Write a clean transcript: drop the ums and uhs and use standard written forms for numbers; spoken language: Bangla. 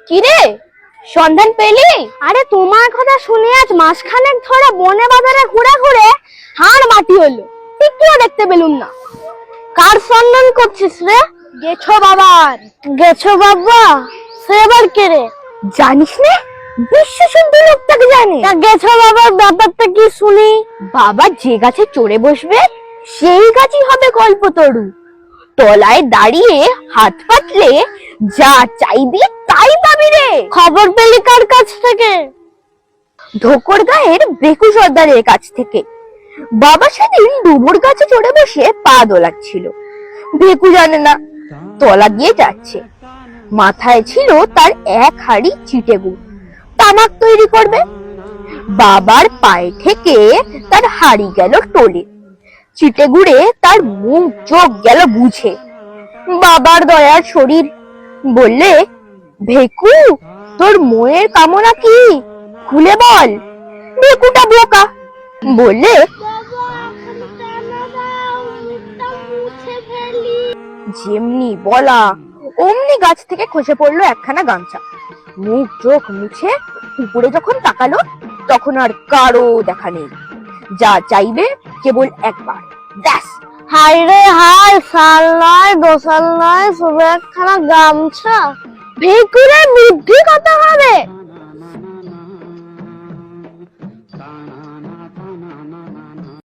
কিরে, সন্ধান পেলি? আরে তোমার কথা শুনে আজ মাসখানেক ধরে বনে বাজারে ঘুরে ঘুরে হাড় মাটি হলো, একটুও দেখতে পেলুম না। কার সন্ধান করছিস রে? গেছো বাবার। গেছো বাবা? সে আবার কে রে? জানিস না? বিশ্ব শুদ্ধ লোকটাকে জানি। গেছো বাবার ব্যাপারটা কি শুনি। বাবা যে গাছে চড়ে বসবে সেই গাছই হবে কল্পতরু। তলায় দাঁড়িয়ে হাত পাতলে যা চাইবি তাই পাবি রে। খবর পেলি কার কাছ থেকে? ধোকর গায়ের বেকু সর্দারের কাছ থেকে। বাবা সেদিন ডুমুর গাছে চড়ে বসে পা দোলাচ্ছিল। ভেকু জানে না, তলা দিয়ে যাচ্ছে। মাথায় ছিল তার এক হাড়ি চিটে গুড়, তামাক তৈরি করবে। বাবার পায়ে থেকে তার হাড়ি গেল টলে, চিটে গুড়ে তার মুখ চোখ গেল বুঝে। বাবার দয়ার শরীর। বললে, ভেকু তোর মনের কামনা কি, খুলে বল। ভেকুটা বোকা, বললে, যেমনি বলা অমনি গাছ থেকে খসে পড়লো একখানা গামছা। মুখ চোখ মুছে উপরে যখন তাকালো তখন আর কারো দেখা নেই। যা চাইবে কেবল একবার, ব্যাস। হাই রে হাই, সাল নয় দোসাল নয়, শুধু একখানা গামছা। ভেকুরের বুদ্ধি কত হবে।